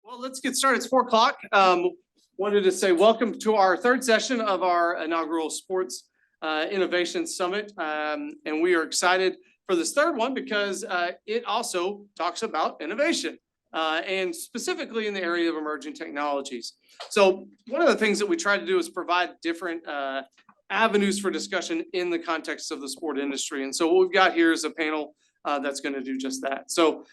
Well, let's get started. It's 4 o'clock. Wanted to say welcome to our third session of our inaugural Sports Innovation Summit. And we are excited for this third one because it also talks about innovation and specifically in the area of emerging technologies. So one of the things that we try to do is provide different avenues for discussion in the context of the sport industry. And so what we've got here is a panel that's going to do just that. So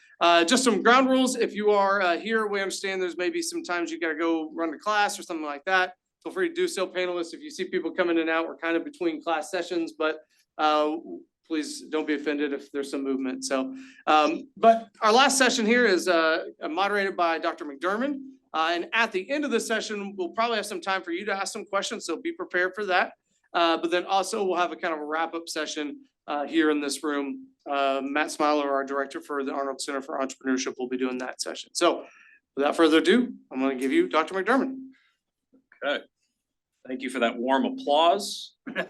just some ground rules. If you are here, we understand there's maybe some times you got to go run to class or something like that. Feel free to do so, panelists. If you see people coming in and out, we're kind of between class sessions, but please don't be offended if there's some movement. So, but our last session here is moderated by Dr. McDermott. And at the end of the session, we'll probably have some time for you to ask some questions, so be prepared for that. But then also we'll have a kind of a wrap-up session here in this room. Matt Smiler, our director for the Arnold Center for Entrepreneurship, will be doing that session. So without further ado, I'm going to give you Dr. McDermott. Okay. Thank you for that warm applause. There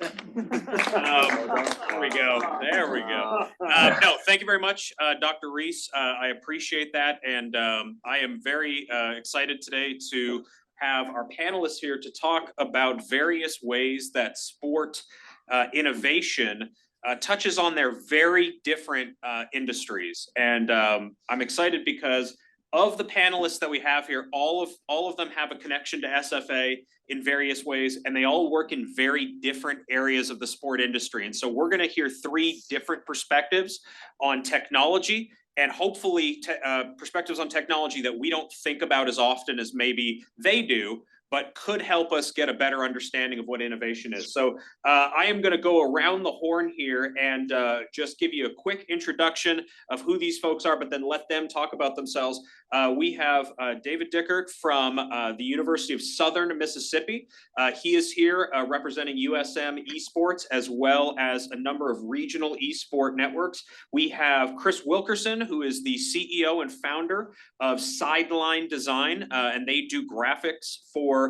we go. There we go. No, thank you very much, Dr. Reese. I appreciate that. And I am very excited today to have our panelists here to talk about various ways that sport innovation touches on their very different industries. And I'm excited because of the panelists that we have here, all of them have a connection to SFA in various ways, and they all work in very different areas of the sport industry. And so we're going to hear three different perspectives on technology, and hopefully perspectives on technology that we don't think about as often as maybe they do, but could help us get a better understanding of what innovation is. So I am going to go around the horn here and just give you a quick introduction of who these folks are, but then let them talk about themselves. We have David Dickert from the University of Southern Mississippi. He is here representing USM Esports as well as a number of regional esport networks. We have Chris Wilkerson, who is the CEO and founder of Sideline Design, and they do graphics for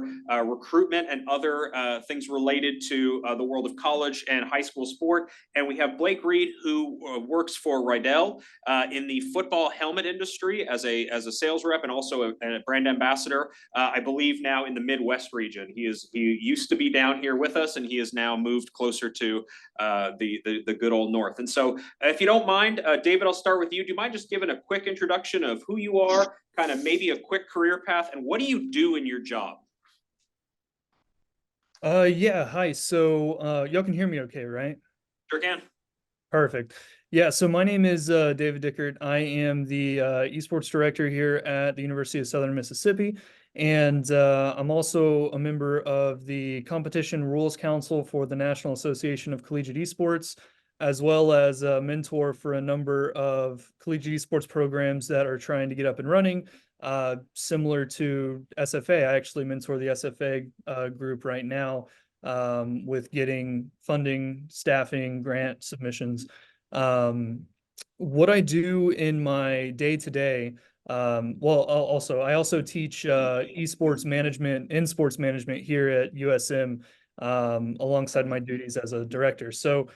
recruitment and other things related to the world of college and high school sport. And we have Blake Reed, who works for Riddell in the football helmet industry as a sales rep and also a brand ambassador, I believe now in the Midwest region. He used to be down here with us, and he has now moved closer to the good old North. And so if you don't mind, David, I'll start with you. Do you mind just giving a quick introduction of who you are, kind of maybe a quick career path, and what do you do in your job? Yeah, hi. So y'all can hear me okay, right? Sure can. Perfect. Yeah, so my name is David Dickert. I am the esports director here at the University of Southern Mississippi, and I'm also a member of the Competition Rules Council for the National Association of Collegiate Esports, as well as a mentor for a number of collegiate esports programs that are trying to get up and running. Similar to SFA, I actually mentor the SFA group right now with getting funding, staffing, grant submissions. What I do in my day-to-day, I also teach esports management and sports management here at USM alongside my duties as a director. So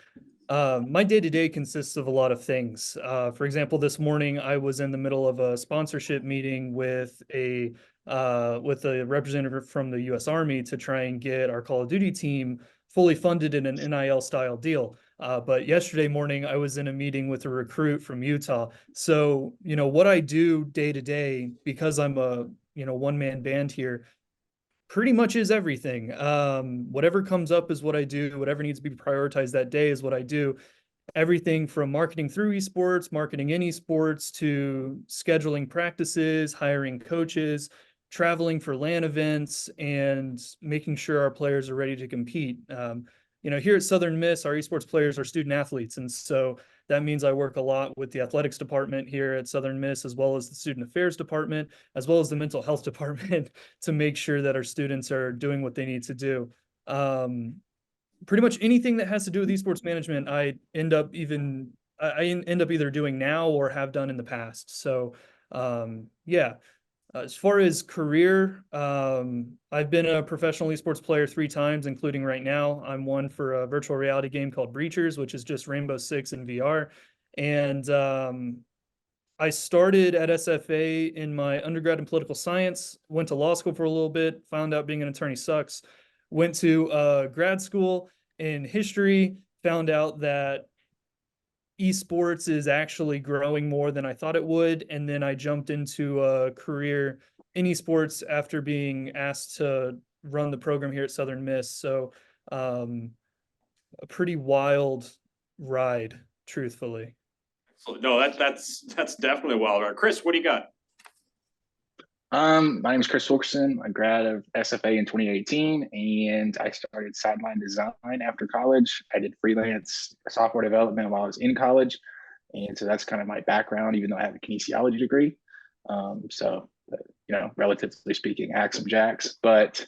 my day-to-day consists of a lot of things. For example, this morning I was in the middle of a sponsorship meeting with a representative from the U.S. Army to try and get our Call of Duty team fully funded in an NIL style deal. But yesterday morning I was in a meeting with a recruit from Utah. So, what I do day to day, because I'm a, one-man band here, pretty much is everything. Whatever comes up is what I do. Whatever needs to be prioritized that day is what I do. Everything from marketing through esports, marketing in esports, to scheduling practices, hiring coaches, traveling for LAN events, and making sure our players are ready to compete. Here at Southern Miss, our esports players are student athletes, and so that means I work a lot with the athletics department here at Southern Miss, as well as the student affairs department, as well as the mental health department to make sure that our students are doing what they need to do. Pretty much anything that has to do with esports management, I end up either doing now or have done in the past. So, yeah. As far as career, I've been a professional esports player 3 times, including right now. I'm one for a virtual reality game called Breachers, which is just Rainbow Six in VR. And I started at SFA in my undergrad in political science, went to law school for a little bit, found out being an attorney sucks, went to grad school in history, found out that esports is actually growing more than I thought it would. And then I jumped into a career in esports after being asked to run the program here at Southern Miss. So a pretty wild ride, truthfully. So, no, that's definitely a wild ride. Chris, what do you got? My name is Chris Wilkerson. I grad of SFA in 2018, and I started Sideline Design after college. I did freelance software development while I was in college, and so that's kind of my background, even though I have a kinesiology degree. Relatively speaking, axe some jacks. But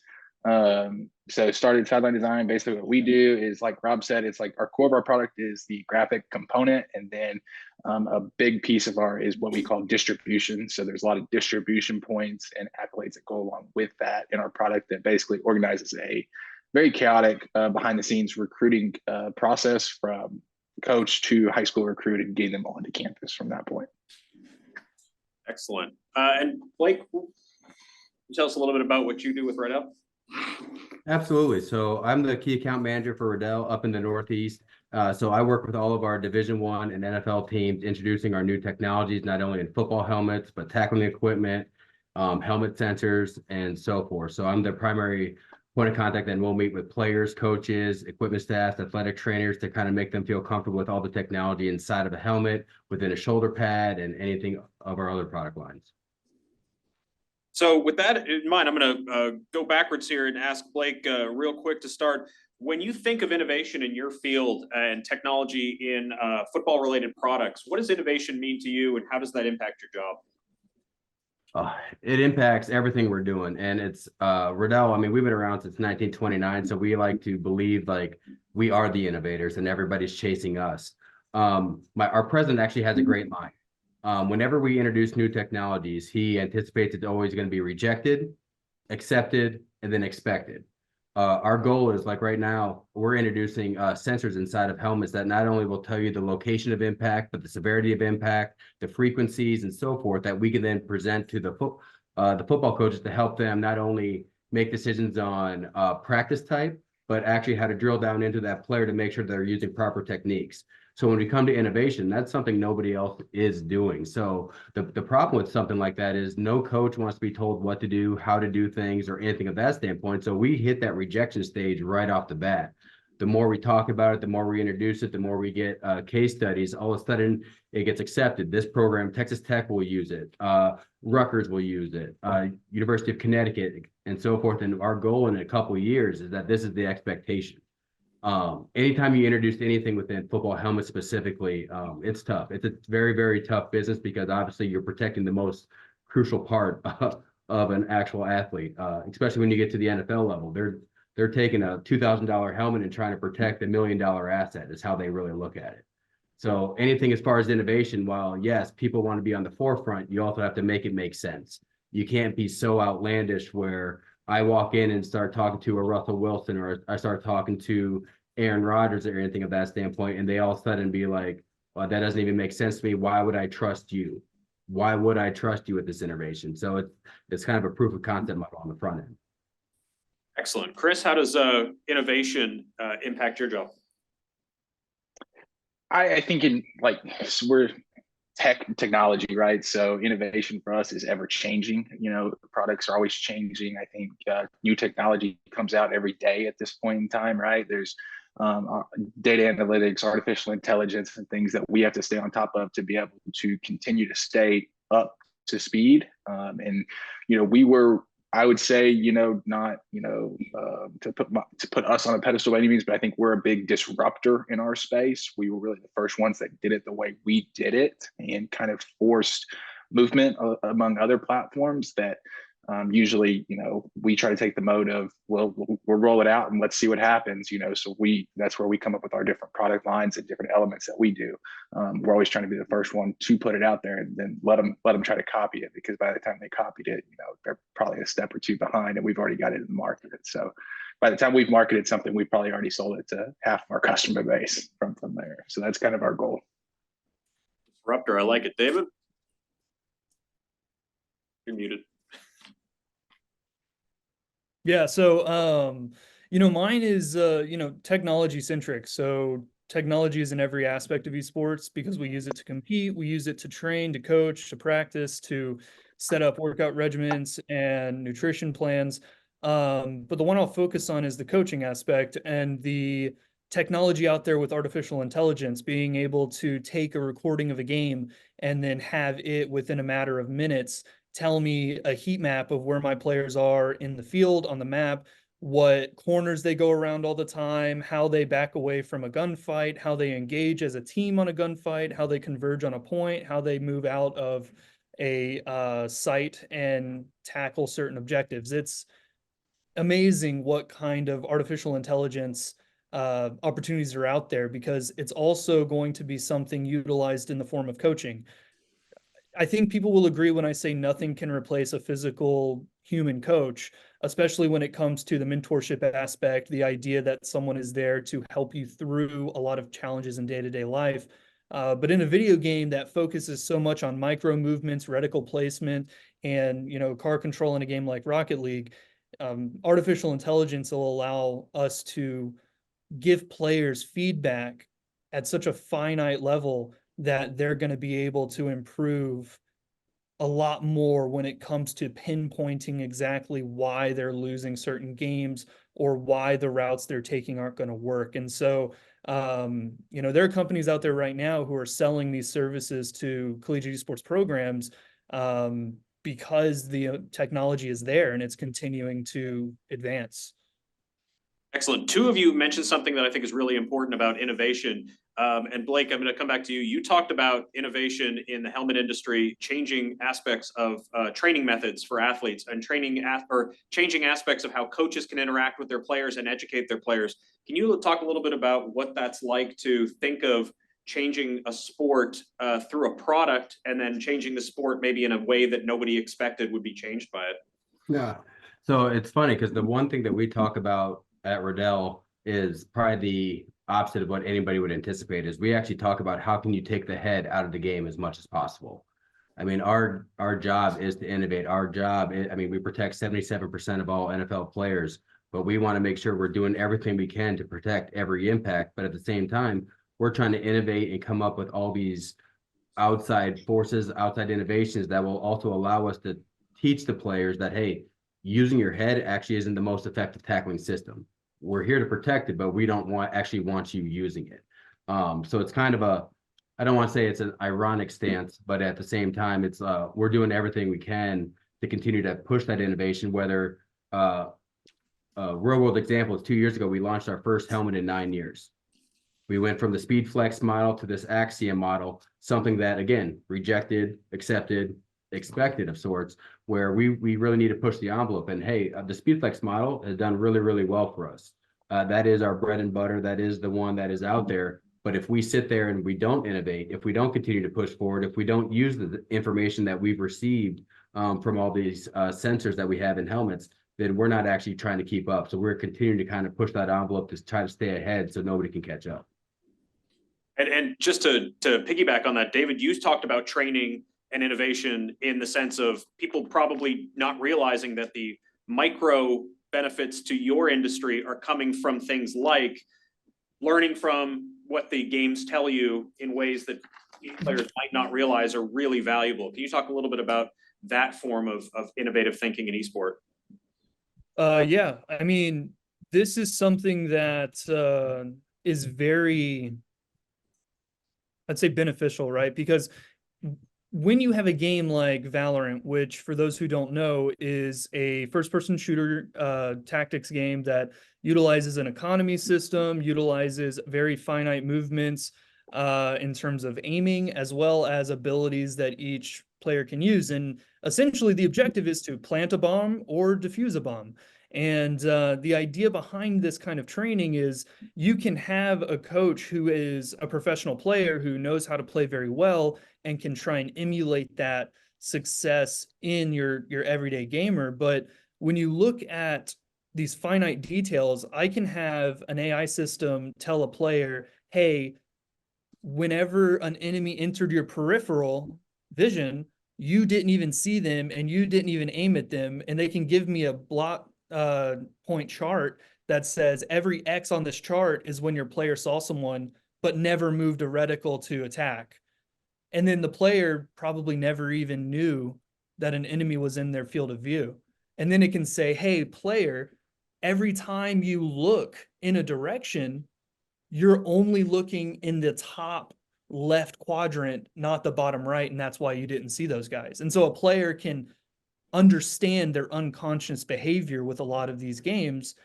so started Sideline Design. Basically, what we do is, like Rob said, it's like our core of our product is the graphic component, and then a big piece of our is what we call distribution. So there's a lot of distribution points and accolades that go along with that in our product that basically organizes a very chaotic behind the scenes recruiting process from coach to high school recruit and getting them onto campus from that point. Excellent. And Blake, can you tell us a little bit about what you do with Riddell? Absolutely. So I'm the key account manager for Riddell up in the Northeast. So I work with all of our Division I and NFL teams, introducing our new technologies, not only in football helmets, but tackling equipment, helmet sensors, and so forth. So I'm the primary point of contact, and we'll meet with players, coaches, equipment staff, athletic trainers to kind of make them feel comfortable with all the technology inside of a helmet, within a shoulder pad, and anything of our other product lines. So with that in mind, I'm going to go backwards here and ask Blake real quick to start. When you think of innovation in your field and technology in football-related products, what does innovation mean to you, and how does that impact your job? It impacts everything we're doing, and it's Riddell. I mean, we've been around since 1929, so we like to believe like we are the innovators, and everybody's chasing us. Our president actually has a great line. Whenever we introduce new technologies, he anticipates it's always going to be rejected, accepted, and then expected. Our goal is, like right now, we're introducing sensors inside of helmets that not only will tell you the location of impact, but the severity of impact, the frequencies, and so forth, that we can then present to the football coaches to help them not only make decisions on practice type, but actually how to drill down into that player to make sure they're using proper techniques. So when we come to innovation, that's something nobody else is doing. So the problem with something like that is no coach wants to be told what to do, how to do things, or anything of that standpoint. So we hit that rejection stage right off the bat. The more we talk about it, the more we introduce it, the more we get case studies, all of a sudden it gets accepted. This program, Texas Tech will use it. Rutgers will use it. University of Connecticut, and so forth. And our goal in a couple of years is that this is the expectation. Anytime you introduce anything within football helmets specifically, it's tough. It's a very, very tough business, because obviously you're protecting the most crucial part of an actual athlete, especially when you get to the NFL level. They're taking a $2,000 helmet and trying to protect $1 million asset is how they really look at it. So anything as far as innovation, while yes, people want to be on the forefront, you also have to make it make sense. You can't be so outlandish where I walk in and start talking to a Russell Wilson, or I start talking to Aaron Rodgers or anything of that standpoint, and they all of a sudden be like, well, that doesn't even make sense to me. Why would I trust you? Why would I trust you with this innovation? So it's kind of a proof of concept model on the front end. Excellent. Chris, how does innovation impact your job? I think we're technology, right? So innovation for us is ever changing. Products are always changing. I think new technology comes out every day at this point in time, right? There's data analytics, artificial intelligence, and things that we have to stay on top of to be able to continue to stay up to speed. We were, I would say, not, to put us on a pedestal by any means, but I think we're a big disruptor in our space. We were really the first ones that did it the way we did it, and kind of forced movement among other platforms that usually, we try to take the mode of, we'll roll it out and let's see what happens, so that's where we come up with our different product lines and different elements that we do. We're always trying to be the first one to put it out there, and then let them try to copy it, because by the time they copied it, they're probably a step or two behind, and we've already got it in the market. So by the time we've marketed something, we've probably already sold it to half of our customer base from there. So that's kind of our goal. Disruptor, I like it. David? You're muted. Yeah, so mine is technology centric. So technology is in every aspect of esports because we use it to compete, we use it to train, to coach, to practice, to set up workout regimens and nutrition plans. But the one I'll focus on is the coaching aspect and the technology out there with artificial intelligence, being able to take a recording of a game and then have it within a matter of minutes tell me a heat map of where my players are in the field, on the map, what corners they go around all the time, how they back away from a gunfight, how they engage as a team on a gunfight, how they converge on a point, how they move out of a site and tackle certain objectives. It's amazing what kind of artificial intelligence opportunities are out there, because it's also going to be something utilized in the form of coaching. I think people will agree when I say nothing can replace a physical human coach, especially when it comes to the mentorship aspect, the idea that someone is there to help you through a lot of challenges in day-to-day life. But in a video game that focuses so much on micro movements, reticle placement, and car control in a game like Rocket League, artificial intelligence will allow us to give players feedback at such a finite level that they're going to be able to improve a lot more when it comes to pinpointing exactly why they're losing certain games or why the routes they're taking aren't going to work. And so, there are companies out there right now who are selling these services to collegiate esports programs because the technology is there and it's continuing to advance. Excellent. Two of you mentioned something that I think is really important about innovation. And Blake, I'm going to come back to you. You talked about innovation in the helmet industry, changing aspects of training methods for athletes and changing aspects of how coaches can interact with their players and educate their players. Can you talk a little bit about what that's like to think of changing a sport through a product and then changing the sport maybe in a way that nobody expected would be changed by it? Yeah. So it's funny because the one thing that we talk about at Riddell is probably the opposite of what anybody would anticipate. Is we actually talk about how can you take the head out of the game as much as possible. I mean, our job is to innovate. Our job is, we protect 77% of all NFL players, but we want to make sure we're doing everything we can to protect every impact. But at the same time, we're trying to innovate and come up with all these outside forces, outside innovations that will also allow us to teach the players that, hey, using your head actually isn't the most effective tackling system. We're here to protect it, but we don't want you using it. So it's kind of I don't want to say it's an ironic stance, but at the same time, it's we're doing everything we can to continue to push that innovation. Whether real world example is 2 years ago, we launched our first helmet in 9 years. We went from the Speed Flex model to this Axiom model, something that, again, rejected, accepted, expected of sorts, where we really need to push the envelope. And hey, the Speed Flex model has done really, really well for us. That is our bread and butter. That is the one that is out there. But if we sit there and we don't innovate, if we don't continue to push forward, if we don't use the information that we've received from all these sensors that we have in helmets, then we're not actually trying to keep up. So we're continuing to kind of push that envelope to try to stay ahead so nobody can catch up. And just to piggyback on that, David, you talked about training and innovation in the sense of people probably not realizing that the micro benefits to your industry are coming from things like learning from what the games tell you in ways that players might not realize are really valuable. Can you talk a little bit about that form of innovative thinking in esport? Yeah, this is something that is very, I'd say, beneficial, right? Because when you have a game like Valorant, which for those who don't know is a first-person shooter tactics game that utilizes an economy system, utilizes very finite movements in terms of aiming, as well as abilities that each player can use. And essentially the objective is to plant a bomb or defuse a bomb. And the idea behind this kind of training is you can have a coach who is a professional player who knows how to play very well and can try and emulate that success in your everyday gamer. But when you look at these finite details, I can have an AI system tell a player, hey, whenever an enemy entered your peripheral vision, you didn't even see them and you didn't even aim at them, and they can give me a block point chart that says every X on this chart is when your player saw someone but never moved a reticle to attack. And then the player probably never even knew that an enemy was in their field of view. And then it can say, hey, player, every time you look in a direction, you're only looking in the top left quadrant, not the bottom right. And that's why you didn't see those guys. And so a player can understand their unconscious behavior with a lot of these games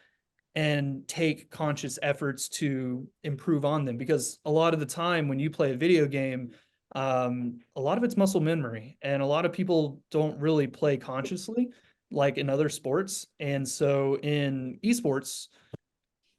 and take conscious efforts to improve on them. Because a lot of the time when you play a video game, a lot of it's muscle memory, and a lot of people don't really play consciously like in other sports. And so in esports,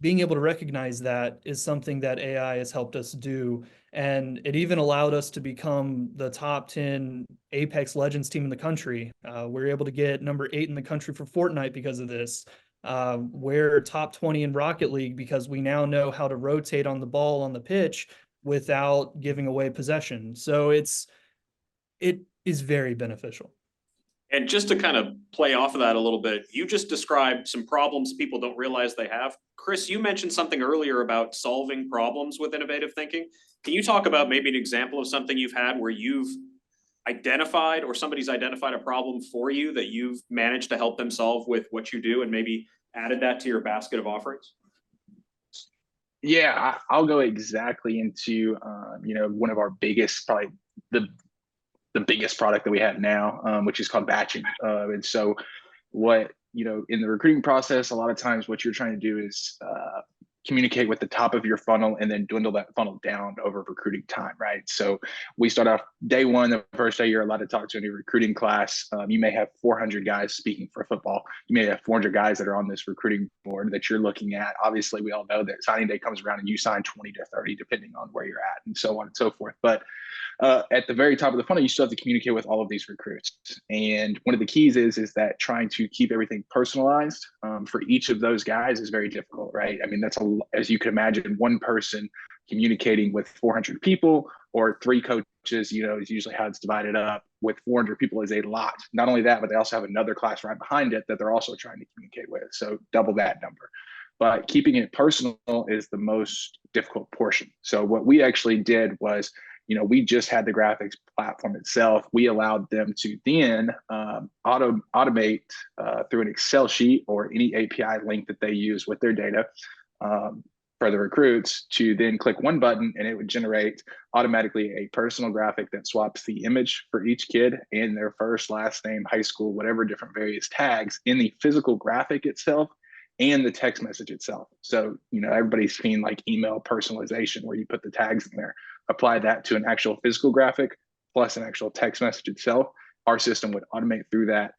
being able to recognize that is something that AI has helped us do. And it even allowed us to become the top 10 Apex Legends team in the country. We're able to get number 8 in the country for Fortnite because of this. We're top 20 in Rocket League because we now know how to rotate on the ball on the pitch without giving away possession. So it is very beneficial. And just to kind of play off of that a little bit, you just described some problems people don't realize they have. Chris, you mentioned something earlier about solving problems with innovative thinking. Can you talk about maybe an example of something you've had where you've identified or somebody's identified a problem for you that you've managed to help them solve with what you do and maybe added that to your basket of offerings? Yeah, I'll go exactly into one of our biggest, probably the biggest product that we have now, which is called batching. And so what, in the recruiting process, a lot of times what you're trying to do is communicate with the top of your funnel and then dwindle that funnel down over recruiting time, right? So we start off day one, the first day you're allowed to talk to any recruiting class. You may have 400 guys speaking for football. You may have 400 guys that are on this recruiting board that you're looking at. Obviously, we all know that signing day comes around and you sign 20 to 30, depending on where you're at and so on and so forth. But at the very top of the funnel, you still have to communicate with all of these recruits. And one of the keys is that trying to keep everything personalized for each of those guys is very difficult, right? I mean, as you can imagine, one person communicating with 400 people or 3 coaches, is usually how it's divided up. With 400 people is a lot. Not only that, but they also have another class right behind it that they're also trying to communicate with. So double that number. But keeping it personal is the most difficult portion. So what we actually did was, we just had the graphics platform itself. We allowed them to then automate through an Excel sheet or any API link that they use with their data for the recruits to then click one button and it would generate automatically a personal graphic that swaps the image for each kid and their first, last name, high school, whatever different various tags in the physical graphic itself and the text message itself. So, everybody's seen like email personalization where you put the tags in there. Apply that to an actual physical graphic plus an actual text message itself. Our system would automate through that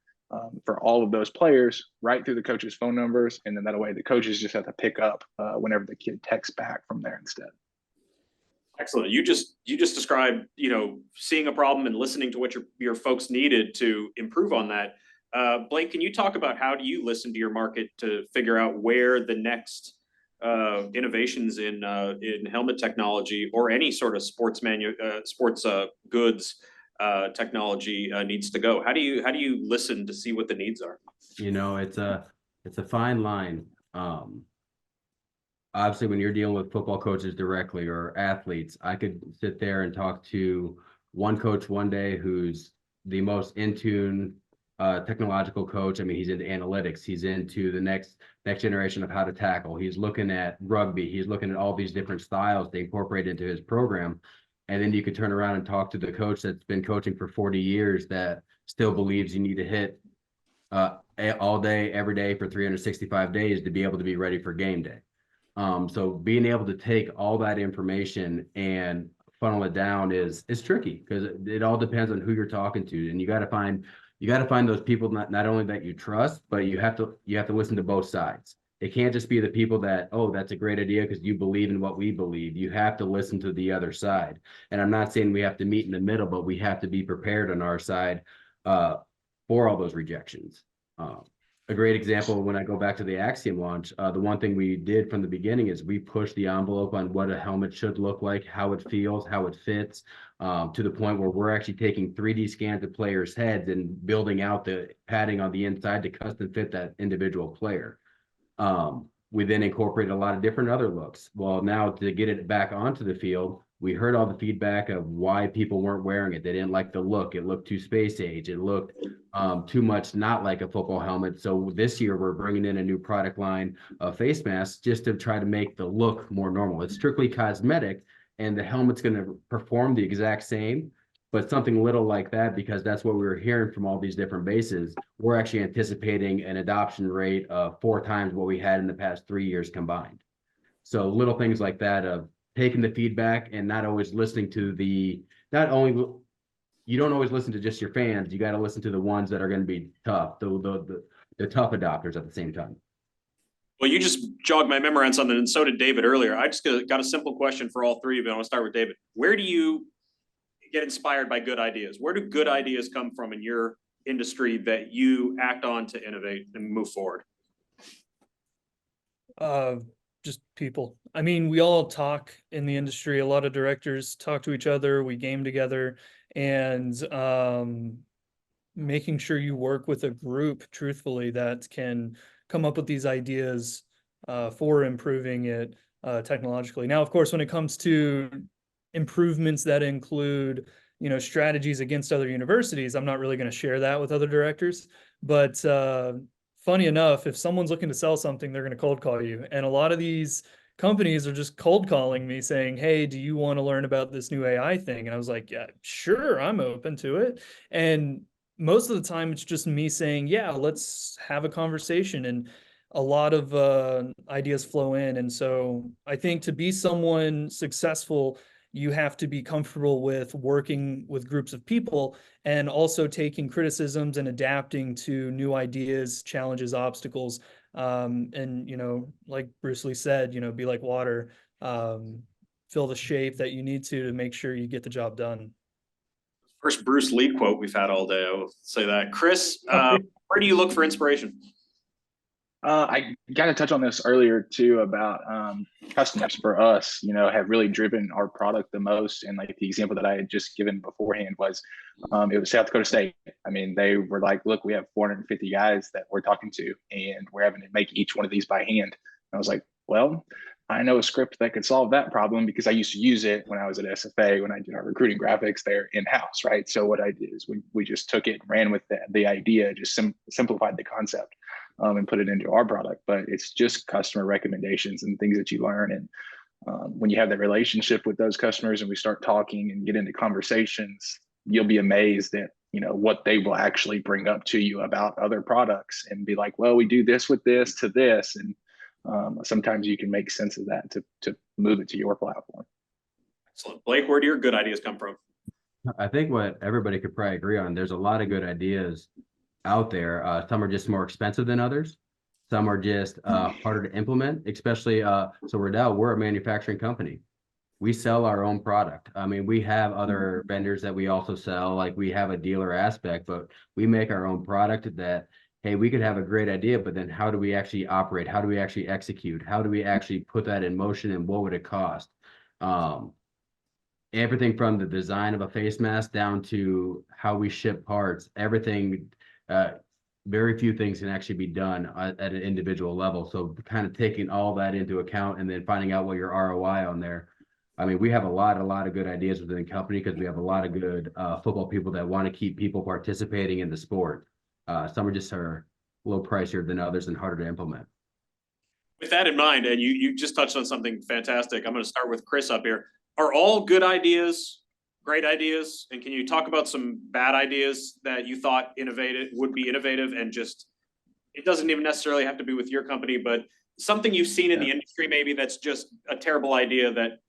for all of those players right through the coach's phone numbers. And then that way the coaches just have to pick up whenever the kid texts back from there instead. Excellent. You just described, seeing a problem and listening to what your folks needed to improve on that. Blake, can you talk about how do you listen to your market to figure out where the next innovations in helmet technology or any sort of sports goods technology needs to go? How do you listen to see what the needs are? It's a fine line. Obviously, when you're dealing with football coaches directly or athletes, I could sit there and talk to one coach one day who's the most in tune technological coach. I mean, he's into analytics. He's into the next generation of how to tackle. He's looking at rugby. He's looking at all these different styles to incorporate into his program. And then you could turn around and talk to the coach that's been coaching for 40 years that still believes you need to hit all day, every day for 365 days to be able to be ready for game day. So being able to take all that information and funnel it down is tricky because it all depends on who you're talking to. And you got to find those people not only that you trust, but you have to listen to both sides. It can't just be the people that, oh, that's a great idea because you believe in what we believe. You have to listen to the other side. And I'm not saying we have to meet in the middle, but we have to be prepared on our side for all those rejections. a great example when I go back to the Axiom launch, the one thing we did from the beginning is we pushed the envelope on what a helmet should look like, how it feels, how it fits, to the point where we're actually taking 3D scans of players' heads and building out the padding on the inside to custom fit that individual player. We then incorporated a lot of different other looks. Well, now to get it back onto the field, we heard all the feedback of why people weren't wearing it. They didn't like the look. It looked too space age. It looked too much not like a football helmet. So this year we're bringing in a new product line of face masks just to try to make the look more normal. It's strictly cosmetic, and the helmet's going to perform the exact same, but something little like that, because that's what we were hearing from all these different bases. We're actually anticipating an adoption rate of 4 times what we had in the past 3 years combined. So little things like that of taking the feedback and not always listening to you don't always listen to just your fans. You got to listen to the ones that are going to be tough, the tough adopters at the same time. Well, you just jogged my memory on something, and so did David earlier. I just got a simple question for all three of you. I want to start with David. Where do you get inspired by good ideas? Where do good ideas come from in your industry that you act on to innovate and move forward? Just people. I mean, we all talk in the industry. A lot of directors talk to each other. We game together, and making sure you work with a group, truthfully, that can come up with these ideas for improving it technologically. Now, of course, when it comes to improvements that include, strategies against other universities, I'm not really going to share that with other directors. But funny enough, if someone's looking to sell something, they're going to cold call you. And a lot of these companies are just cold calling me saying, hey, do you want to learn about this new AI thing? And I was like, yeah, sure, I'm open to it. And most of the time it's just me saying, yeah, let's have a conversation. And a lot of ideas flow in. And so I think to be someone successful, you have to be comfortable with working with groups of people and also taking criticisms and adapting to new ideas, challenges, obstacles. And, like Bruce Lee said, be like water, fill the shape that you need to make sure you get the job done. First Bruce Lee quote we've had all day. I will say that. Chris, where do you look for inspiration? I got to touch on this earlier too about customers for us, have really driven our product the most. And like the example that I had just given beforehand was, it was South Dakota State. I mean, they were like, look, we have 450 guys that we're talking to, and we're having to make each one of these by hand. And I was like, well, I know a script that could solve that problem because I used to use it when I was at SFA, when I did our recruiting graphics there in-house, right? So what I did is we just took it and ran with the idea, just simplified the concept. And put it into our product, but it's just customer recommendations and things that you learn. And when you have that relationship with those customers and we start talking and get into conversations, you'll be amazed at what they will actually bring up to you about other products and be like, well, we do this with this to this, and sometimes you can make sense of that to move it to your platform. Excellent. Blake, where do your good ideas come from? I think what everybody could probably agree on, there's a lot of good ideas out there. Some are just more expensive than others. Some are just harder to implement, especially, so Riddell, we're a manufacturing company. We sell our own product. I mean, we have other vendors that we also sell, like we have a dealer aspect, but we make our own product that, hey, we could have a great idea, but then how do we actually operate? How do we actually execute? How do we actually put that in motion, and what would it cost? Everything from the design of a face mask down to how we ship parts, everything. Very few things can actually be done at an individual level. So kind of taking all that into account and then finding out what your ROI on there. I mean, we have a lot of good ideas within the company because we have a lot of good football people that want to keep people participating in the sport. Some are just a little pricier than others and harder to implement. With that in mind, and you just touched on something fantastic. I'm going to start with Chris up here. Are all good ideas great ideas? And can you talk about some bad ideas that you thought would be innovative, and just, it doesn't even necessarily have to be with your company, but something you've seen in the industry maybe that's just a terrible idea that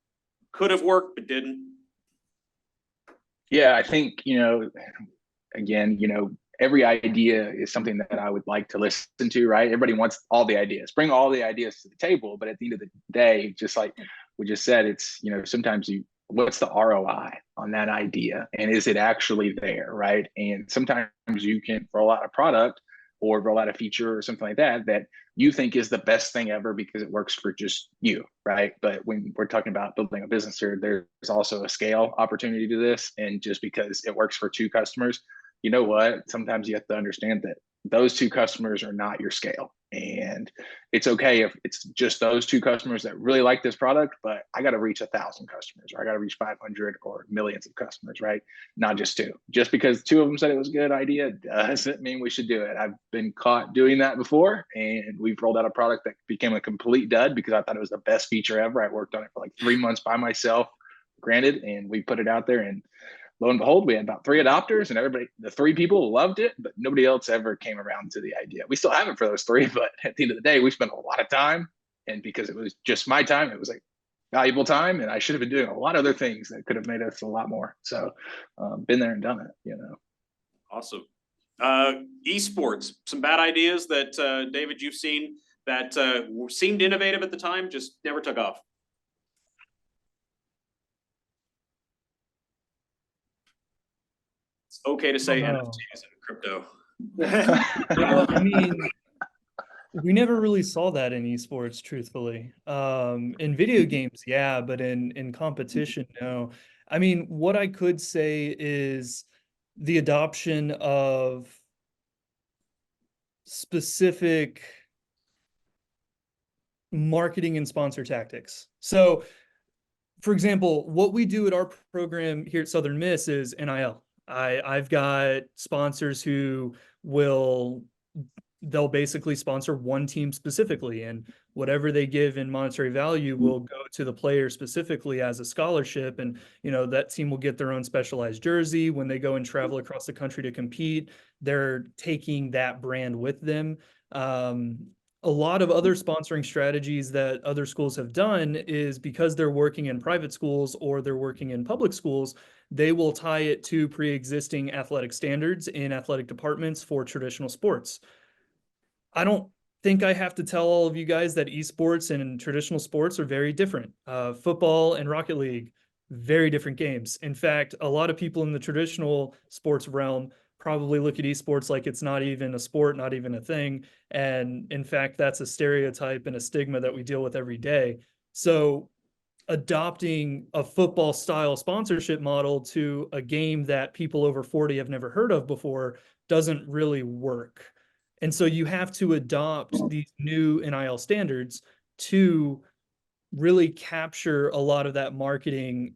could have worked but didn't? Yeah, I think, again, every idea is something that I would like to listen to, right? Everybody wants all the ideas, bring all the ideas to the table. But at the end of the day, just like we just said, it's, sometimes what's the ROI on that idea? And is it actually there, right? And sometimes you can, for a lot of product, or roll out a feature or something like that that you think is the best thing ever because it works for just you, right? But when we're talking about building a business here, there's also a scale opportunity to this. And just because it works for 2 customers, you know what? Sometimes you have to understand that those 2 customers are not your scale. And it's okay if it's just those 2 customers that really like this product, but I got to reach 1,000 customers, or I got to reach 500 or millions of customers, right? Not just 2. Just because 2 of them said it was a good idea doesn't mean we should do it. I've been caught doing that before, and we've rolled out a product that became a complete dud because I thought it was the best feature ever. I worked on it for like 3 months by myself, granted, and we put it out there, and lo and behold, we had about 3 adopters, and everybody, the 3 people loved it, but nobody else ever came around to the idea. We still have it for those 3, but at the end of the day, we spent a lot of time, and because it was just my time, it was like valuable time, and I should have been doing a lot of other things that could have made us a lot more. So been there and done it, you know. Awesome. Esports, some bad ideas that David, you've seen that seemed innovative at the time, just never took off. It's okay to say Oh, no. NFTs and crypto. Well, I mean, we never really saw that in esports, truthfully. In video games, yeah, but in competition, no. I mean, what I could say is the adoption of specific marketing and sponsor tactics. So, for example, what we do at our program here at Southern Miss is NIL. I've got sponsors who they'll basically sponsor one team specifically, and whatever they give in monetary value will go to the player specifically as a scholarship. And, you know, that team will get their own specialized jersey when they go and travel across the country to compete. They're taking that brand with them. A lot of other sponsoring strategies that other schools have done is because they're working in private schools or they're working in public schools, they will tie it to pre-existing athletic standards in athletic departments for traditional sports. I don't think I have to tell all of you guys that esports and traditional sports are very different. Football and Rocket League, very different games. In fact, a lot of people in the traditional sports realm probably look at esports like it's not even a sport, not even a thing. And in fact, that's a stereotype and a stigma that we deal with every day. So adopting a football style sponsorship model to a game that people over 40 have never heard of before doesn't really work. And so you have to adopt these new NIL standards to really capture a lot of that marketing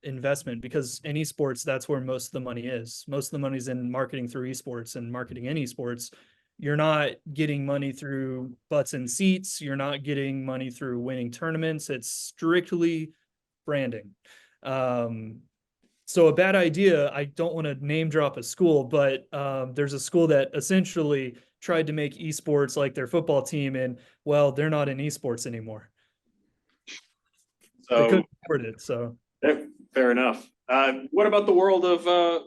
investment, because in esports, that's where most of the money is. Most of the money is in marketing through esports and marketing in esports. You're not getting money through butts and seats. You're not getting money through winning tournaments. It's strictly branding. So a bad idea, I don't want to name drop a school, but there's a school that essentially tried to make esports like their football team, and well, they're not in esports anymore. They So couldn't afford it, so. fair enough. What about the world of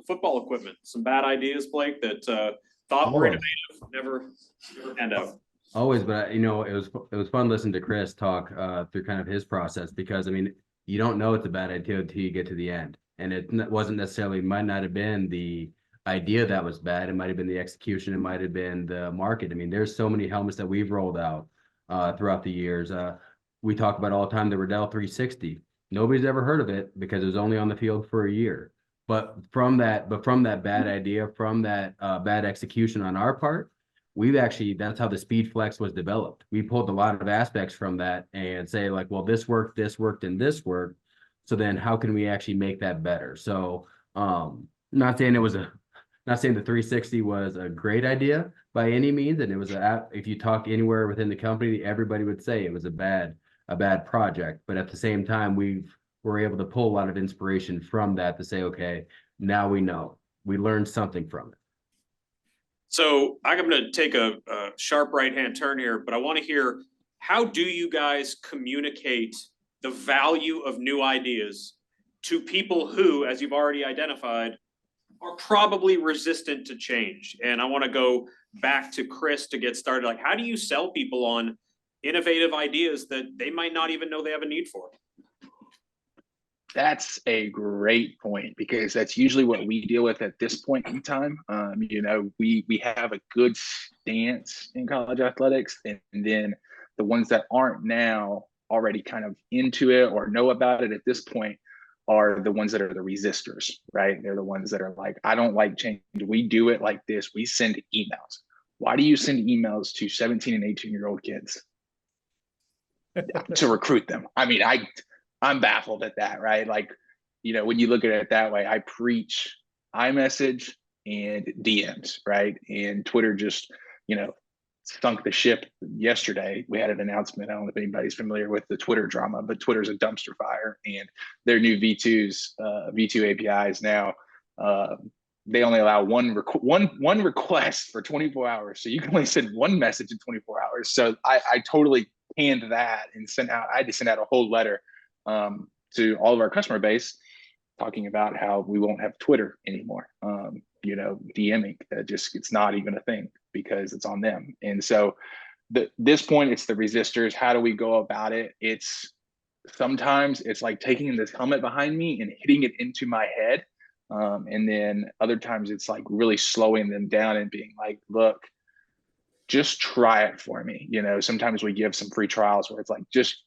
football equipment? Some bad ideas, Blake, that thought were Always. innovative, never panned out. Always, but you know, it was fun listening to Chris talk through kind of his process, because I mean, you don't know it's a bad idea until you get to the end, and it wasn't necessarily, might not have been the idea that was bad. It might have been the execution. It might have been the market. I mean, there's so many helmets that we've rolled out throughout the years. We talk about all the time the Riddell 360. Nobody's ever heard of it because it was only on the field for a year. But from that bad idea, from that bad execution on our part, that's how the Speed Flex was developed. We pulled a lot of aspects from that and say like, well, this worked, and this worked. So then how can we actually make that better? So not saying the 360 was a great idea by any means. And it was if you talk anywhere within the company, everybody would say it was a bad project. But at the same time, we were able to pull a lot of inspiration from that to say, okay, now we know, we learned something from it. So I'm going to take a sharp right-hand turn here, but I want to hear, how do you guys communicate the value of new ideas to people who, as you've already identified, are probably resistant to change? And I want to go back to Chris to get started. Like, how do you sell people on innovative ideas that they might not even know they have a need for? That's a great point because that's usually what we deal with at this point in time. We have a good stance in college athletics, and then the ones that aren't now already kind of into it or know about it at this point are the ones that are the resistors, right? They're the ones that are like, I don't like change. We do it like this. We send emails. Why do you send emails to 17 and 18-year-old kids? To recruit them. I mean, I'm baffled at that, right? Like, when you look at it that way, I preach iMessage and DMs, right? And Twitter just, sunk the ship yesterday. We had an announcement. I don't know if anybody's familiar with the Twitter drama, but Twitter's a dumpster fire, and their new V2 APIs now, they only allow one request for 24 hours. So you can only send one message in 24 hours. So I totally canned that and I had to send out a whole letter to all of our customer base talking about how we won't have Twitter anymore. DMing, it's not even a thing because it's on them. And so this point, it's the resistors. How do we go about it? Sometimes it's like taking this helmet behind me and hitting it into my head. And then other times it's like really slowing them down and being like, look, just try it for me. Sometimes we give some free trials where it's like, just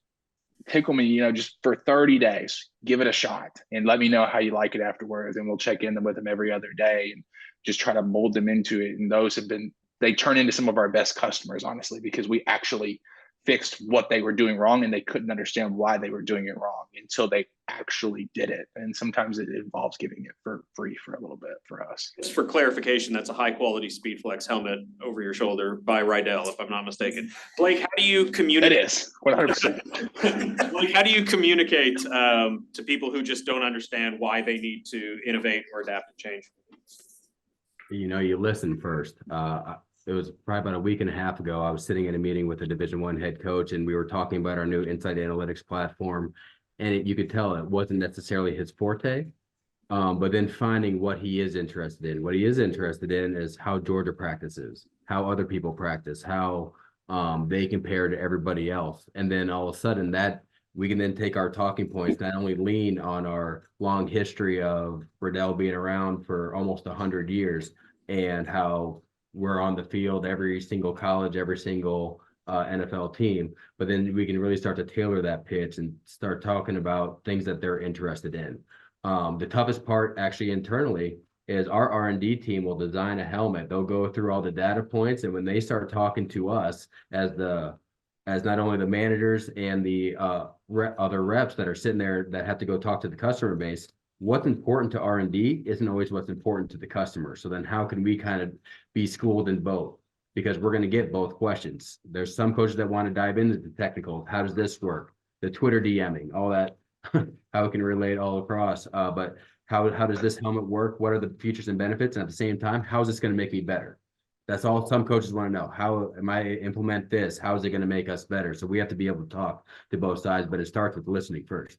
tickle me, just for 30 days, give it a shot and let me know how you like it afterwards. And we'll check in with them every other day and just try to mold them into it. And they turn into some of our best customers, honestly, because we actually fixed what they were doing wrong and they couldn't understand why they were doing it wrong until they actually did it. And sometimes it involves giving it for free for a little bit for us. Just for clarification, that's a high quality SpeedFlex helmet over your shoulder by Rydell, if I'm not mistaken. Blake, how do you communicate? It is 100%. Blake, how do you communicate to people who just don't understand why they need to innovate or adapt and change? You listen first. It was probably about a week and a half ago. I was sitting in a meeting with a Division I head coach, and we were talking about our new Insight Analytics platform. And you could tell it wasn't necessarily his forte, but then finding what he is interested in. What he is interested in is how Georgia practices, how other people practice, how they compare to everybody else. And then all of a sudden that we can then take our talking points, not only lean on our long history of Rydell being around for almost 100 years and how we're on the field every single college, every single NFL team, but then we can really start to tailor that pitch and start talking about things that they're interested in. The toughest part actually internally is our R&D team will design a helmet. They'll go through all the data points, and when they start talking to us as not only the managers and the other reps that are sitting there that have to go talk to the customer base, what's important to R&D isn't always what's important to the customer. So then how can we kind of be schooled in both? Because we're going to get both questions. There's some coaches that want to dive into the technical. How does this work? The Twitter DMing, all that, how it can relate all across. But how does this helmet work? What are the features and benefits? And at the same time, how is this going to make me better? That's all some coaches want to know. How am I implement this? How is it going to make us better? So we have to be able to talk to both sides, but it starts with listening first.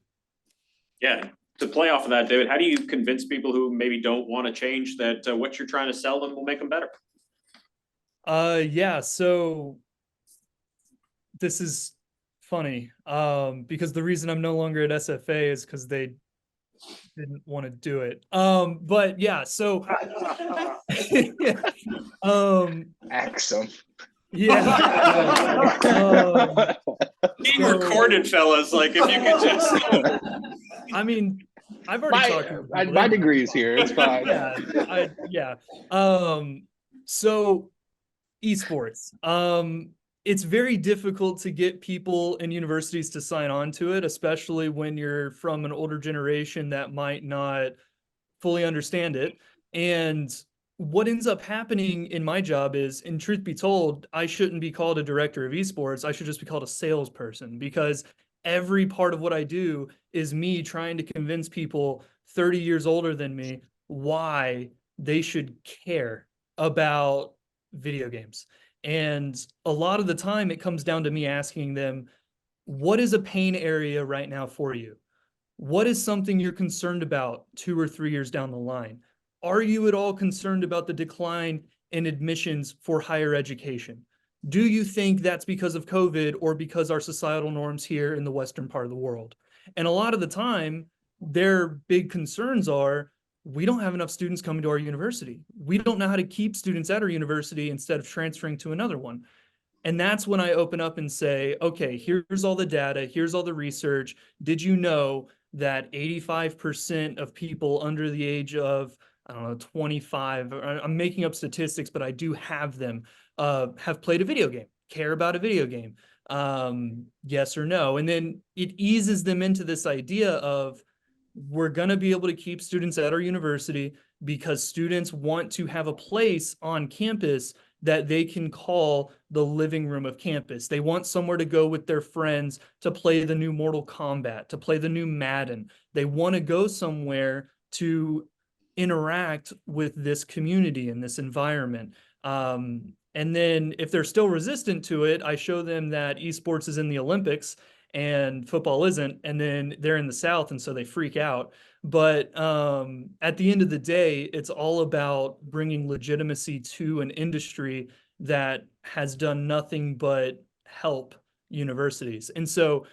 Yeah. To play off of that, David, how do you convince people who maybe don't want to change that what you're trying to sell them will make them better? Yeah, so this is funny because the reason I'm no longer at SFA is because they didn't want to do it. But yeah, so Axum. Yeah. Being recorded, fellas, like if you could just. I mean, I've already talked about my degree's here. It's fine. Yeah. So esports. It's very difficult to get people in universities to sign on to it, especially when you're from an older generation that might not fully understand it. And what ends up happening in my job is, and truth be told, I shouldn't be called a director of esports. I should just be called a salesperson, because every part of what I do is me trying to convince people 30 years older than me why they should care about video games. And a lot of the time it comes down to me asking them, what is a pain area right now for you? What is something you're concerned about 2 or 3 years down the line? Are you at all concerned about the decline in admissions for higher education? Do you think that's because of COVID or because our societal norms here in the Western part of the world? And a lot of the time, their big concerns are, we don't have enough students coming to our university. We don't know how to keep students at our university instead of transferring to another one. And that's when I open up and say, okay, here's all the data, here's all the research. Did you know that 85% of people under the age of, I don't know, 25, I'm making up statistics, but I do have them, have played a video game, care about a video game? Yes or no? And then it eases them into this idea of, we're going to be able to keep students at our university because students want to have a place on campus that they can call the living room of campus. They want somewhere to go with their friends to play the new Mortal Kombat, to play the new Madden. They want to go somewhere to interact with this community and this environment. And then if they're still resistant to it, I show them that esports is in the Olympics and football isn't, and then they're in the South, and so they freak out. But at the end of the day, it's all about bringing legitimacy to an industry that has done nothing but help universities. And so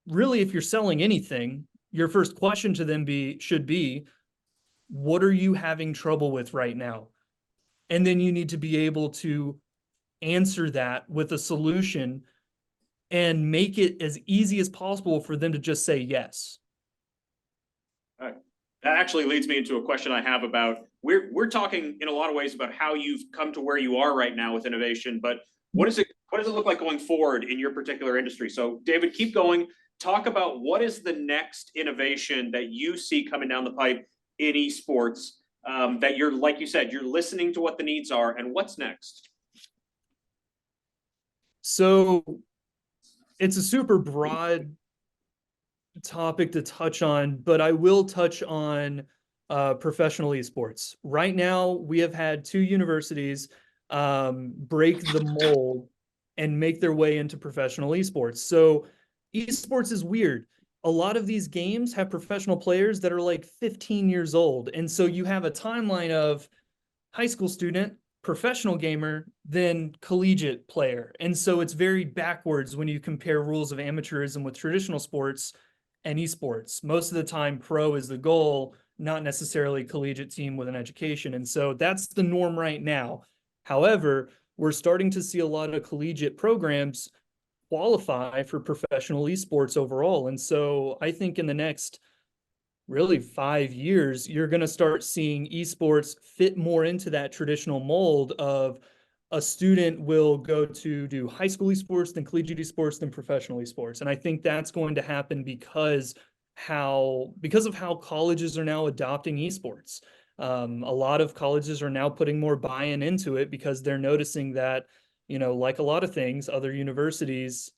really, if you're selling anything, your first question to them should be, what are you having trouble with right now? And then you need to be able to answer that with a solution and make it as easy as possible for them to just say yes. That actually leads me into a question I have about, we're talking in a lot of ways about how you've come to where you are right now with innovation, but what does it look like going forward in your particular industry? So David, keep going. Talk about what is the next innovation that you see coming down the pipe in esports, that you're, like you said, you're listening to what the needs are, and what's next? So it's a super broad topic to touch on, but I will touch on professional esports. Right now, we have had 2 universities break the mold and make their way into professional esports. So esports is weird. A lot of these games have professional players that are like 15 years old. And so you have a timeline of high school student, professional gamer, then collegiate player. And so it's very backwards when you compare rules of amateurism with traditional sports and esports. Most of the time, pro is the goal, not necessarily collegiate team with an education. And so that's the norm right now. However, we're starting to see a lot of collegiate programs qualify for professional esports overall. And so I think in the next really 5 years, you're going to start seeing esports fit more into that traditional mold of a student will go to do high school esports, then collegiate esports, then professional esports. And I think that's going to happen because of how colleges are now adopting esports. A lot of colleges are now putting more buy-in into it because they're noticing that, like a lot of things, other universities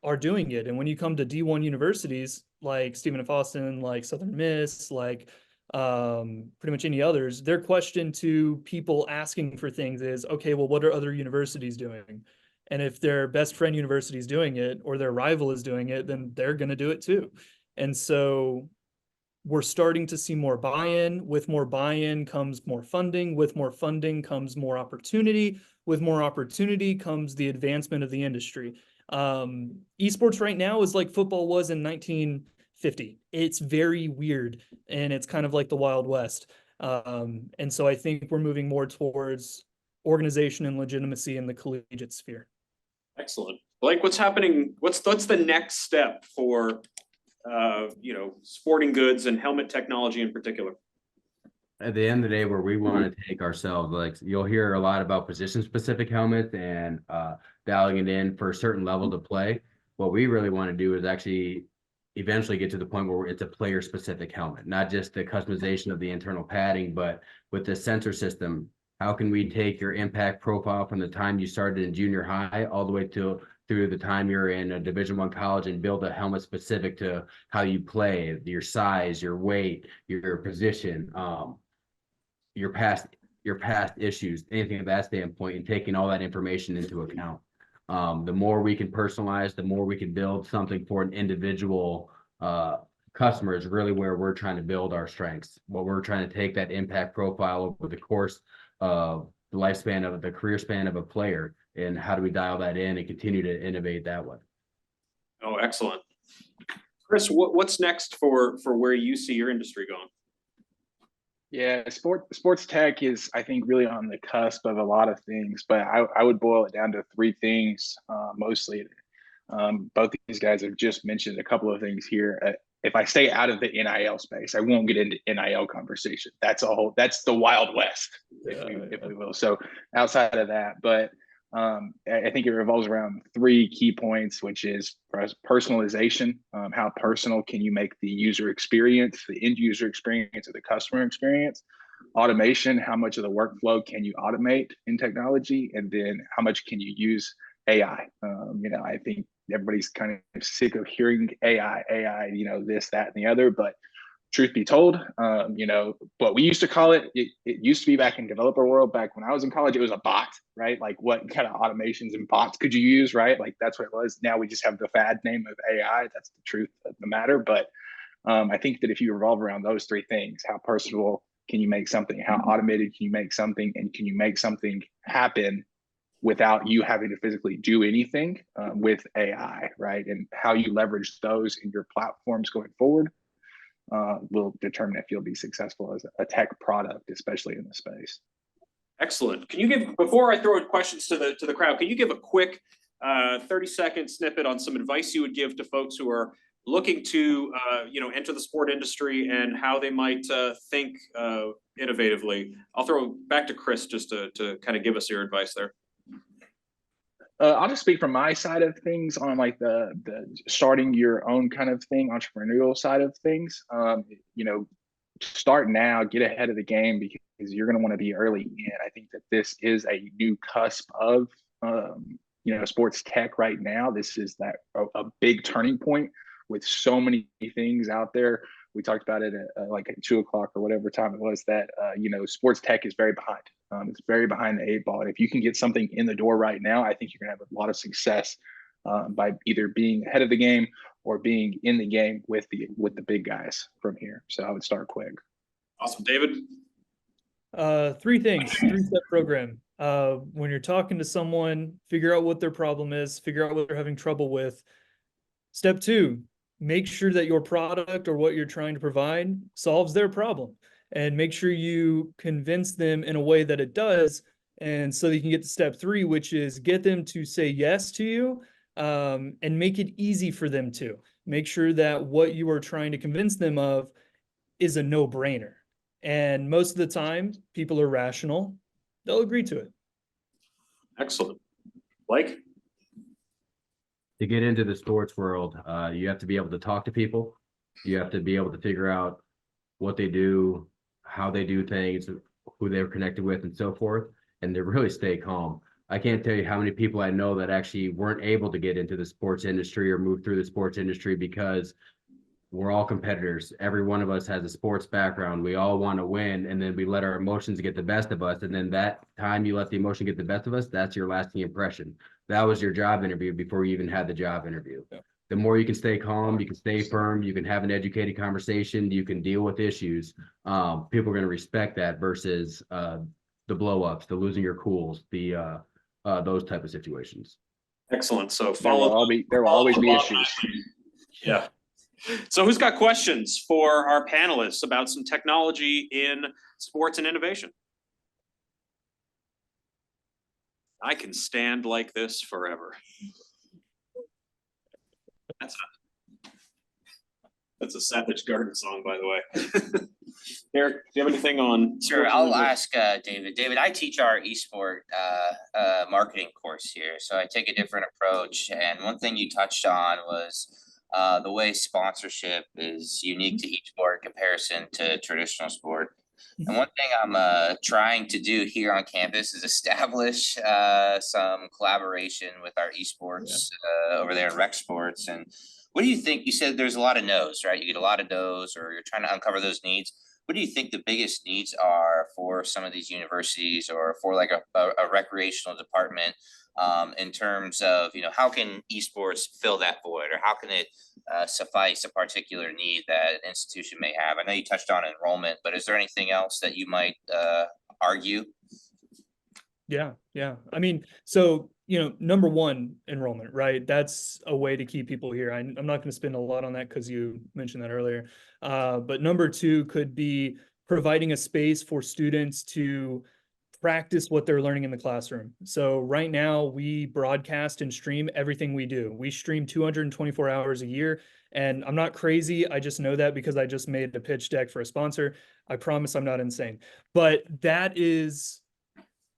are doing it. And when you come to D1 universities like Stephen F. Austin, like Southern Miss, like pretty much any others, their question to people asking for things is, okay, well, what are other universities doing? And if their best friend university is doing it or their rival is doing it, then they're going to do it too. And so we're starting to see more buy-in. With more buy-in comes more funding. With more funding comes more opportunity. With more opportunity comes the advancement of the industry. Esports right now is like football was in 1950. It's very weird, and it's kind of like the Wild West. And so I think we're moving more towards organization and legitimacy in the collegiate sphere. Excellent. Blake, what's happening? What's the next step for sporting goods and helmet technology in particular? At the end of the day, where we want to take ourselves, like you'll hear a lot about position-specific helmets and dialing it in for a certain level to play. What we really want to do is actually eventually get to the point where it's a player-specific helmet, not just the customization of the internal padding, but with the sensor system. How can we take your impact profile from the time you started in junior high all the way through the time you're in a Division I college and build a helmet specific to how you play, your size, your weight, your position, your past issues, anything of that standpoint, and taking all that information into account. The more we can personalize, the more we can build something for an individual customer is really where we're trying to build our strengths. What we're trying to take that impact profile over the course of the lifespan of the career span of a player, and how do we dial that in and continue to innovate that way? Oh, excellent. Chris, what's next for where you see your industry going? Yeah, sports tech is, I think, really on the cusp of a lot of things, but I would boil it down to three things mostly. Both these guys have just mentioned a couple of things here. If I stay out of the NIL space, I won't get into NIL conversation. That's the Wild West, if we will. So outside of that, but I think it revolves around three key points, which is personalization. How personal can you make the user experience, the end user experience, or the customer experience? Automation, how much of the workflow can you automate in technology? And then how much can you use AI? I think everybody's kind of sick of hearing AI, this, that, and the other, but truth be told, what we used to call it used to be back in developer world, back when I was in college, it was a bot, right? Like what kind of automations and bots could you use, right? Like that's what it was. Now we just have the fad name of AI. That's the truth of the matter. But I think that if you revolve around those three things, how personal can you make something? How automated can you make something? And can you make something happen without you having to physically do anything with AI, right? And how you leverage those in your platforms going forward will determine if you'll be successful as a tech product, especially in the space. Excellent. Can you give, before I throw in questions to the crowd, can you give a quick 30-second snippet on some advice you would give to folks who are looking to enter the sport industry and how they might think innovatively? I'll throw back to Chris just to kind of give us your advice there. I'll just speak from my side of things on like the starting your own kind of thing, entrepreneurial side of things. Start now, get ahead of the game because you're going to want to be early in. I think that this is a new cusp of sports tech right now. This is a big turning point with so many things out there. We talked about it at like at 2 o'clock or whatever time it was that sports tech is very behind. It's very behind the 8 ball. And if you can get something in the door right now, I think you're gonna have a lot of success by either being ahead of the game or being in the game with the big guys from here. So I would start quick. Awesome. David? Three things, 3-step program. When you're talking to someone, figure out what their problem is, figure out what they're having trouble with. Step 2, make sure that your product or what you're trying to provide solves their problem, and make sure you convince them in a way that it does. And so you can get to step 3, which is get them to say yes to you, and make it easy for them to make sure that what you are trying to convince them of is a no-brainer. And most of the time, people are rational. They'll agree to it. Excellent. Blake? To get into the sports world, you have to be able to talk to people. You have to be able to figure out what they do, how they do things, who they're connected with, and so forth, and to really stay calm. I can't tell you how many people I know that actually weren't able to get into the sports industry or move through the sports industry because we're all competitors. Every one of us has a sports background. We all want to win, and then we let our emotions get the best of us. And then that time you let the emotion get the best of us, that's your lasting impression. That was your job interview before you even had the job interview. Yeah. The more you can stay calm, you can stay firm, you can have an educated conversation, you can deal with issues. People are going to respect that versus the blow-ups, the losing your cools, those type of situations. Excellent. So There will always be issues. Yeah. So who's got questions for our panelists about some technology in sports and innovation? I can stand like this forever. That's a Savage Garden song, by the way. Eric, do you have anything on? Sure, I'll ask David. David, I teach our eSport marketing course here, so I take a different approach. And one thing you touched on was the way sponsorship is unique to each sport in comparison to traditional sport. And one thing I'm trying to do here on campus is establish some collaboration with our esports over there in Rec Sports. And what do you think? You said there's a lot of no's, right? You get a lot of no's, or you're trying to uncover those needs. What do you think the biggest needs are for some of these universities or for like a recreational department in terms of, how can esports fill that void, or how can it suffice a particular need that an institution may have? I know you touched on enrollment, but is there anything else that you might argue? Yeah. I mean, so, number one, enrollment, right? That's a way to keep people here. I'm not going to spend a lot on that because you mentioned that earlier. But number two could be providing a space for students to practice what they're learning in the classroom. So right now we broadcast and stream everything we do. We stream 224 hours a year. And I'm not crazy. I just know that because I just made a pitch deck for a sponsor. I promise I'm not insane. But that is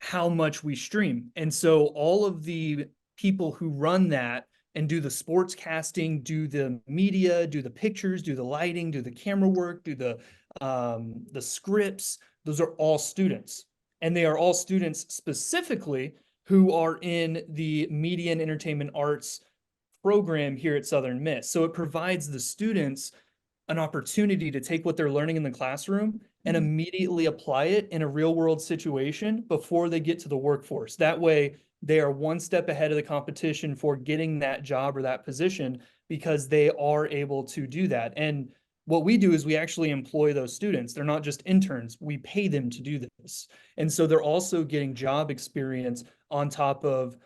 how much we stream. And so all of the people who run that and do the sports casting, do the media, do the pictures, do the lighting, do the camera work, do the scripts, those are all students. And they are all students specifically who are in the media and entertainment arts program here at Southern Miss. So it provides the students an opportunity to take what they're learning in the classroom and immediately apply it in a real world situation before they get to the workforce. That way they are one step ahead of the competition for getting that job or that position because they are able to do that. And what we do is we actually employ those students. They're not just interns. We pay them to do this. And so they're also getting job experience on top of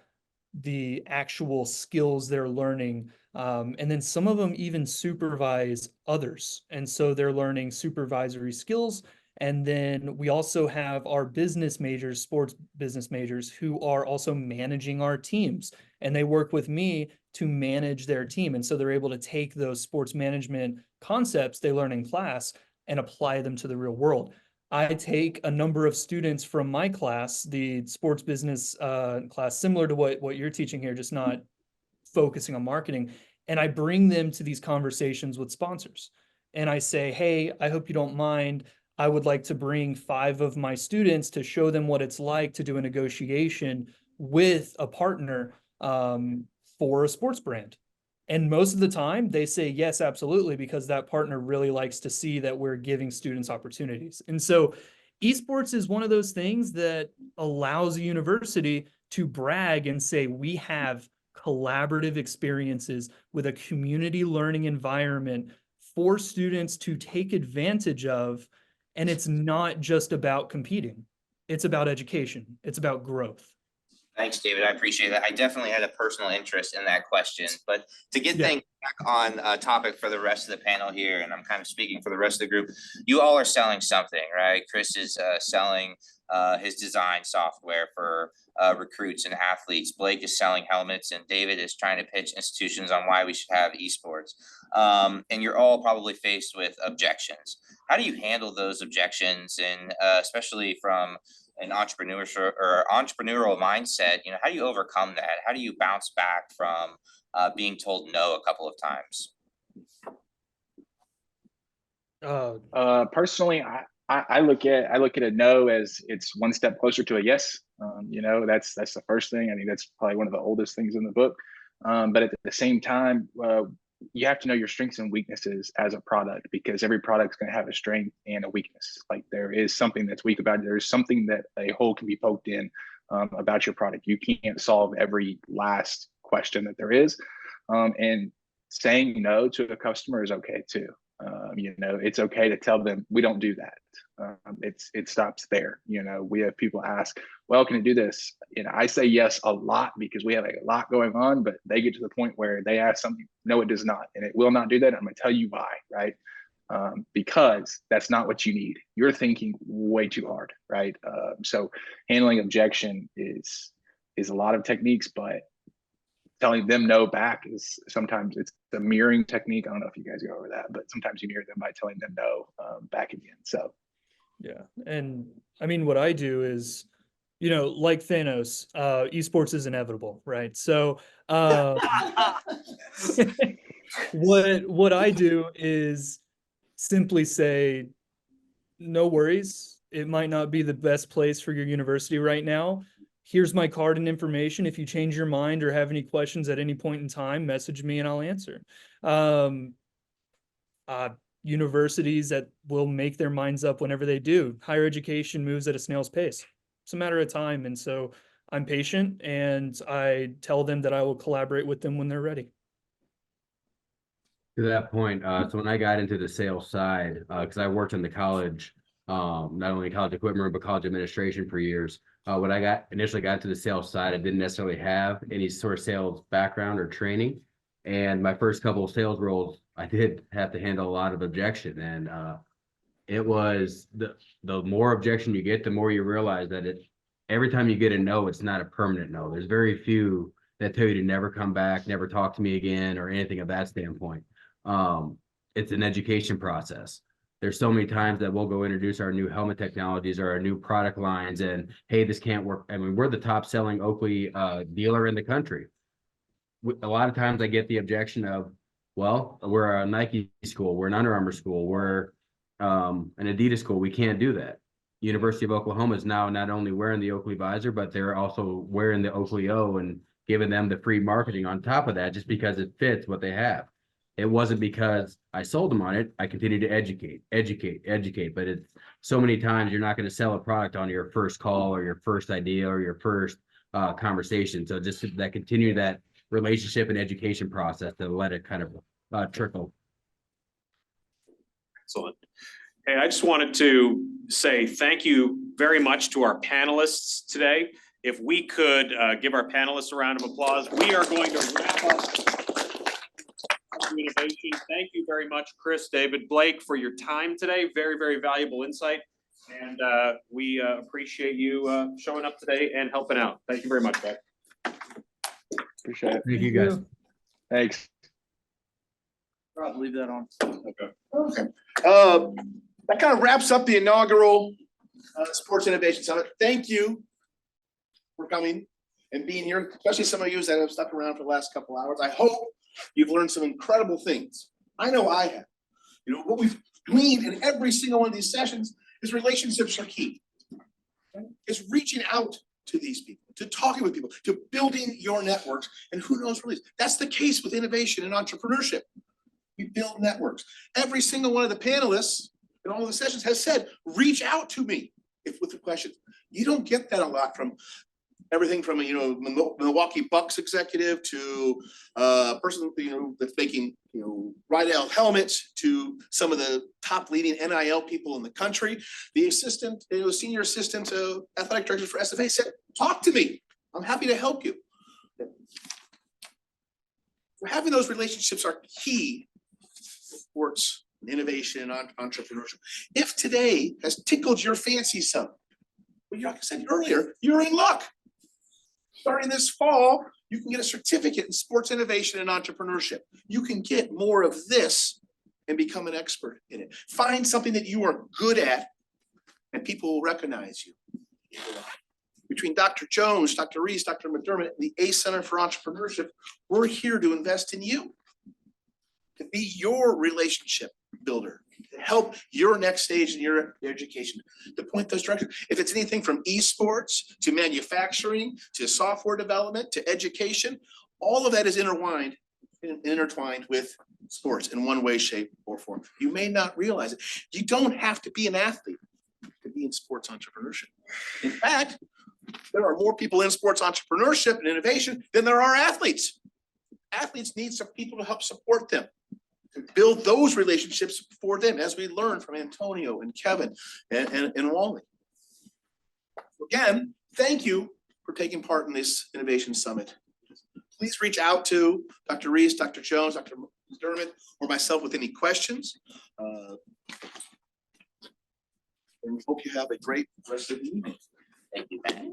the actual skills they're learning. And then some of them even supervise others. And so they're learning supervisory skills. And then we also have our business majors, sports business majors, who are also managing our teams. And they work with me to manage their team. And so they're able to take those sports management concepts they learn in class and apply them to the real world. I take a number of students from my class, the sports business class, similar to what you're teaching here, just not focusing on marketing. And I bring them to these conversations with sponsors. And I say, hey, I hope you don't mind. I would like to bring 5 of my students to show them what it's like to do a negotiation with a partner for a sports brand. And most of the time they say, yes, absolutely, because that partner really likes to see that we're giving students opportunities. And so esports is one of those things that allows a university to brag and say, we have collaborative experiences with a community learning environment for students to take advantage of. And it's not just about competing. It's about education. It's about growth. Thanks, David. I appreciate that. I definitely had a personal interest in that question, but to get things back on topic for the rest of the panel here, and I'm kind of speaking for the rest of the group, you all are selling something, right? Chris is selling his design software for recruits and athletes. Blake is selling helmets, and David is trying to pitch institutions on why we should have esports. And you're all probably faced with objections. How do you handle those objections, and especially from an entrepreneurship or entrepreneurial mindset? How do you overcome that? How do you bounce back from being told no a couple of times? Personally, I look at a no as it's one step closer to a yes. That's the first thing. I think that's probably one of the oldest things in the book. But at the same time, you have to know your strengths and weaknesses as a product, because every product's going to have a strength and a weakness. Like, there is something that's weak about it. There's something that a hole can be poked in about your product. You can't solve every last question that there is. And saying no to a customer is okay too. It's okay to tell them we don't do that. It stops there. We have people ask, well, can it do this? I say yes a lot because we have a lot going on, but they get to the point where they ask something, no, it does not, and it will not do that. I'm going to tell you why, right? Because that's not what you need. You're thinking way too hard, right? So handling objection is a lot of techniques, but telling them no back is sometimes it's the mirroring technique. I don't know if you guys go over that, but sometimes you mirror them by telling them no back again. So yeah. And I mean, what I do is, like Thanos, esports is inevitable, right? So what I do is simply say, no worries. It might not be the best place for your university right now. Here's my card and information. If you change your mind or have any questions at any point in time, message me and I'll answer. Universities that will make their minds up whenever they do. Higher education moves at a snail's pace. It's a matter of time. And so I'm patient and I tell them that I will collaborate with them when they're ready. To that point, so when I got into the sales side, because I worked in the college not only college equipment, but college administration for years. When I initially got to the sales side, I didn't necessarily have any sort of sales background or training. And my first couple of sales roles, I did have to handle a lot of objection. And it was the more objection you get, the more you realize that every time you get a no, it's not a permanent no. There's very few that tell you to never come back, never talk to me again, or anything of that standpoint. It's an education process. There's so many times that we'll go introduce our new helmet technologies or our new product lines, and hey, this can't work. I mean, we're the top selling Oakley dealer in the country. A lot of times I get the objection of, well, we're a Nike school, we're an Under Armour school, we're an Adidas school, we can't do that. University of Oklahoma is now not only wearing the Oakley visor, but they're also wearing the Oakley O and giving them the free marketing on top of that, just because it fits what they have. It wasn't because I sold them on it. I continue to educate, but it's so many times you're not going to sell a product on your first call or your first idea or your first conversation. So just that continue that relationship and education process to let it kind of trickle. Excellent. Hey, I just wanted to say thank you very much to our panelists today. If we could give our panelists a round of applause, we are going to wrap up innovation. Thank you very much, Chris, David, Blake, for your time today. Very, very valuable insight. And we appreciate you showing up today and helping out. Thank you very much, guys. Appreciate it. Thank you, guys. Thanks. I'll leave that on. Okay. That kind of wraps up the inaugural Sports Innovation Summit. Thank you for coming and being here, especially some of you that have stuck around for the last couple hours. I hope you've learned some incredible things. I know I have. You know, what we've gleaned in every single one of these sessions is relationships are key. It's reaching out to these people, to talking with people, to building your networks, and who knows really. That's the case with innovation and entrepreneurship. We build networks. Every single one of the panelists in all of the sessions has said, reach out to me with the questions. You don't get that a lot from everything from, you know, Milwaukee Bucks executive to a person, you know, that's making, you know, Rydell helmets to some of the top leading NIL people in the country. The assistant, you know, senior assistant athletic director for SFA said, talk to me. I'm happy to help you. Having those relationships are key for sports, innovation, and entrepreneurship. If today has tickled your fancy some, well, like I said earlier, you're in luck. Starting this fall, you can get a certificate in sports innovation and entrepreneurship. You can get more of this and become an expert in it. Find something that you are good at and people will recognize you. Between Dr. Jones, Dr. Reese, Dr. McDermott, and the ACE Center for Entrepreneurship, we're here to invest in you, to be your relationship builder, to help your next stage in your education, to point those directions. If it's anything from esports to manufacturing, to software development, to education, all of that is intertwined with sports in one way, shape, or form. You may not realize it. You don't have to be an athlete to be in sports entrepreneurship. In fact, there are more people in sports entrepreneurship and innovation than there are athletes. Athletes need some people to help support them, to build those relationships for them, as we learned from Antonio and Kevin and Wally. Again, thank you for taking part in this Innovation Summit. Please reach out to Dr. Reese, Dr. Jones, Dr. McDermott, or myself with any questions. And we hope you have a great rest of the evening. Thank you, Ben.